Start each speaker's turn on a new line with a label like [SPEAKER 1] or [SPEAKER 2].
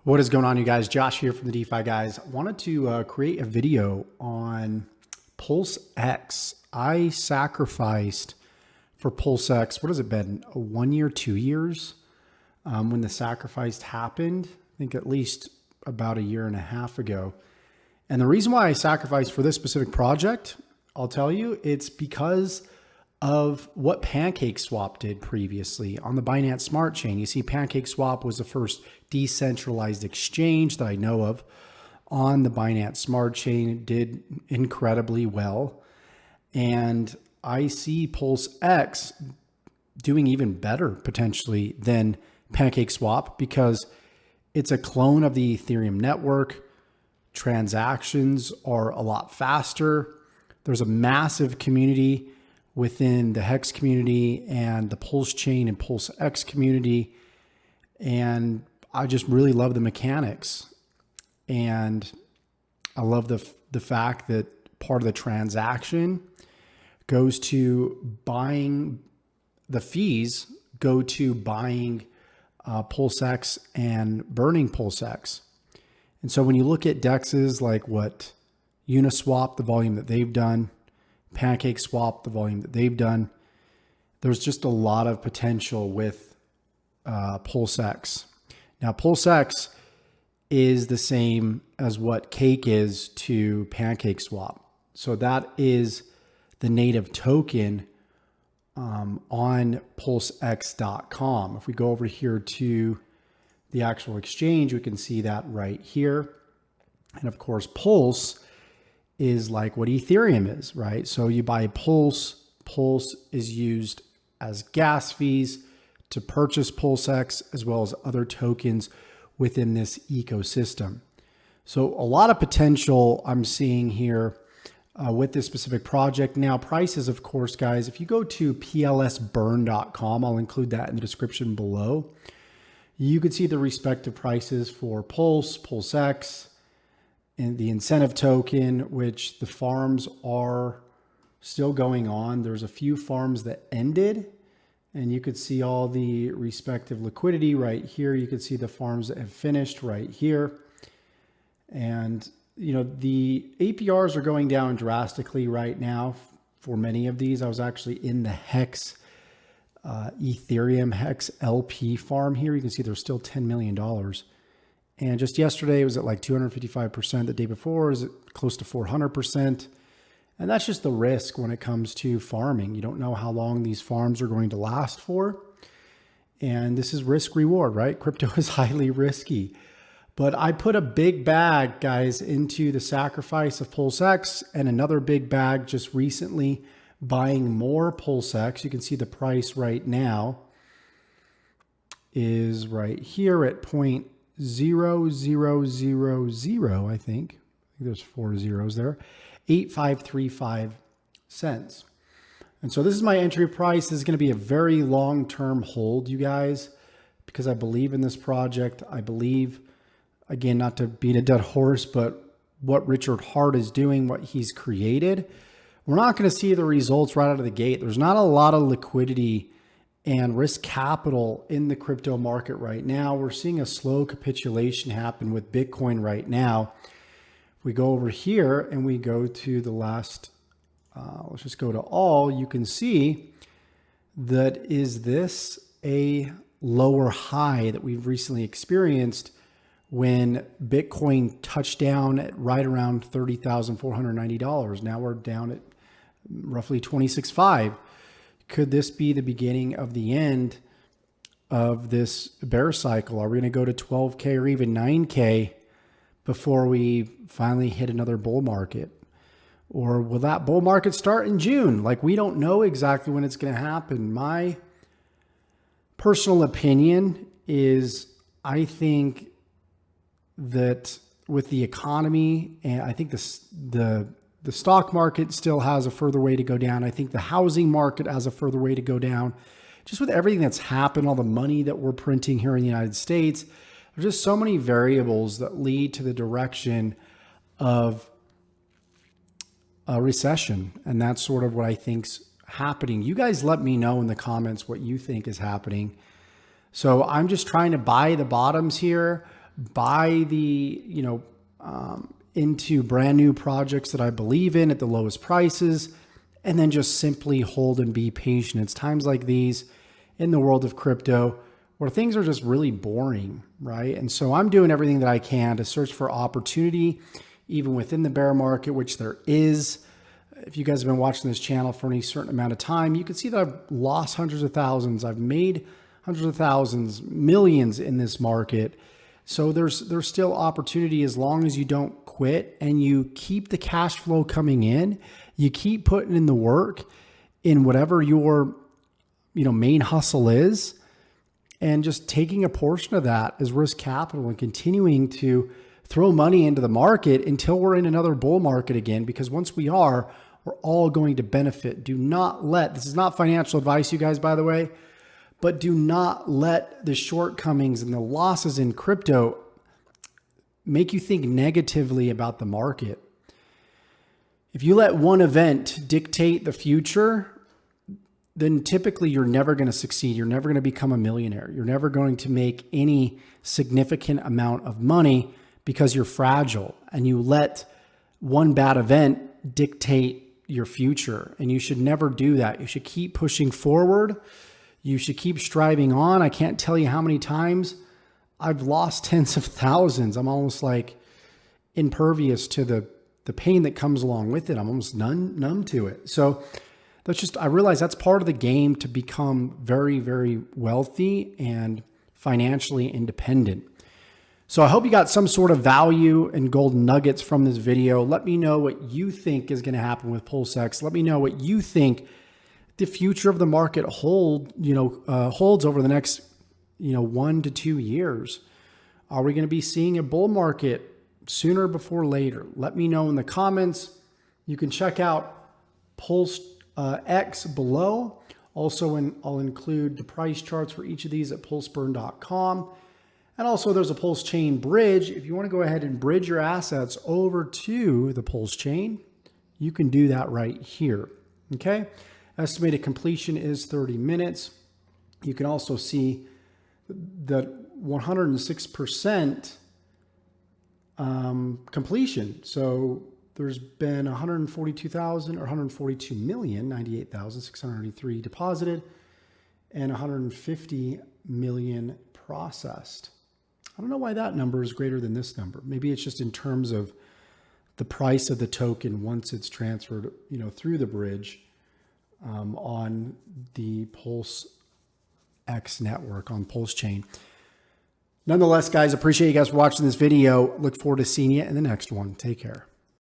[SPEAKER 1] What is going on, you guys? Josh here from the DeFi guys. Wanted to create a video on PulseX. I sacrificed for PulseX. What has it been? 1 year, 2 years when the sacrifice happened. I think at least about a year and a half ago. And the reason why I sacrificed for this specific project, I'll tell you, it's because of what PancakeSwap did previously on the Binance Smart Chain. You see, PancakeSwap was the first decentralized exchange that I know of on the Binance Smart Chain. It did incredibly well. And I see PulseX doing even better potentially than PancakeSwap because it's a clone of the Ethereum network. Transactions are a lot faster. There's a massive community within the Hex community and the pulsechain and PulseX community. And I just really love the mechanics. And I love the fact that part of the transaction goes to buying, the fees go to buying PulseX and burning PulseX. And so when you look at DEXs like what Uniswap, the volume that they've done, PancakeSwap, the volume that they've done, there's just a lot of potential with PulseX. Now, PulseX is the same as what Cake is to PancakeSwap. So that is the native token on pulsex.com. If we go over here to the actual exchange, we can see that right here. And of course, Pulse is like what Ethereum is, right? So you buy Pulse. Pulse is used as gas fees to purchase PulseX as well as other tokens within this ecosystem. So a lot of potential I'm seeing here with this specific project. Now, prices, of course, guys, if you go to plsburn.com, I'll include that in the description below. You could see the respective prices for Pulse, PulseX, and the incentive token, which the farms are still going on. There's a few farms that ended, and you could see all the respective liquidity right here. You could see the farms that have finished right here. And, you know, the APRs are going down drastically right now for many of these. I was actually in the Hex Ethereum Hex LP farm here. You can see there's still $10 million. And just yesterday, it was at like 255%. The day before is close to 400%. And that's just the risk when it comes to farming. You don't know how long these farms are going to last for. And this is risk reward, right? Crypto is highly risky. But I put a big bag, guys, into the sacrifice of PulseX and another big bag just recently buying more PulseX. You can see the price right now is right here at 0.0000, I think there's 4 zeros there, 8535 cents. And so this is my entry price. This is going to be a very long-term hold, you guys, because I believe in this project. I believe, again, not to beat a dead horse, but what Richard Hart is doing, what he's created, we're not going to see the results right out of the gate. There's not a lot of liquidity and risk capital in the crypto market right now. We're seeing a slow capitulation happen with Bitcoin right now. If we go over here and we go to the last, let's just go to all, you can see that is this a lower high that we've recently experienced when Bitcoin touched down at right around $30,490. Now we're down at roughly 26.5. Could this be the beginning of the end of this bear cycle? Are we going to go to 12K or even 9K before we finally hit another bull market? Or will that bull market start in June? Like, we don't know exactly when it's going to happen. My personal opinion is I think that with the economy, and I think the stock market still has a further way to go down. I think the housing market has a further way to go down. Just with everything that's happened, all the money that we're printing here in the United States, there's just so many variables that lead to the direction of a recession. And that's sort of what I think's happening. You guys let me know in the comments what you think is happening. So I'm just trying to buy the bottoms here, buy the, into brand new projects that I believe in at the lowest prices, and then just simply hold and be patient. It's times like these in the world of crypto where things are just really boring, right? And so I'm doing everything that I can to search for opportunity, even within the bear market, which there is. If you guys have been watching this channel for any certain amount of time, you can see that I've lost hundreds of thousands. I've made hundreds of thousands, millions in this market. So there's still opportunity as long as you don't quit and you keep the cash flow coming in. You keep putting in the work in whatever your main hustle is, and just taking a portion of that as risk capital and continuing to throw money into the market until we're in another bull market again. Because once we are, we're all going to benefit. Do not let, this is not financial advice, you guys, by the way, but do not let the shortcomings and the losses in crypto make you think negatively about the market. If you let one event dictate the future, then typically you're never going to succeed. You're never going to become a millionaire. You're never going to make any significant amount of money because you're fragile and you let one bad event dictate your future. And you should never do that. You should keep pushing forward. You should keep striving on. I can't tell you how many times I've lost tens of thousands. I'm almost like impervious to the pain that comes along with it. I'm almost numb to it. So that's just, I realize that's part of the game to become very, very wealthy and financially independent. So I hope you got some sort of value and golden nuggets from this video. Let me know what you think is going to happen with PulseX. Let me know what you think the future of the market holds over the next 1 to 2 years. Are we going to be seeing a bull market sooner before later? Let me know in the comments. You can check out PulseX below. Also, I'll include the price charts for each of these at pulseburn.com. And also there's a pulse chain bridge. If you want to go ahead and bridge your assets over to the pulse chain, you can do that right here. Okay. Estimated completion is 30 minutes. You can also see that 106% completion. So there's been 142,000 or 142,098,693 deposited and 150 million processed. I don't know why that number is greater than this number. Maybe it's just in terms of the price of the token once it's transferred, through the bridge on the PulseX network on Pulse Chain. Nonetheless, guys, appreciate you guys for watching this video. Look forward to seeing you in the next one. Take care.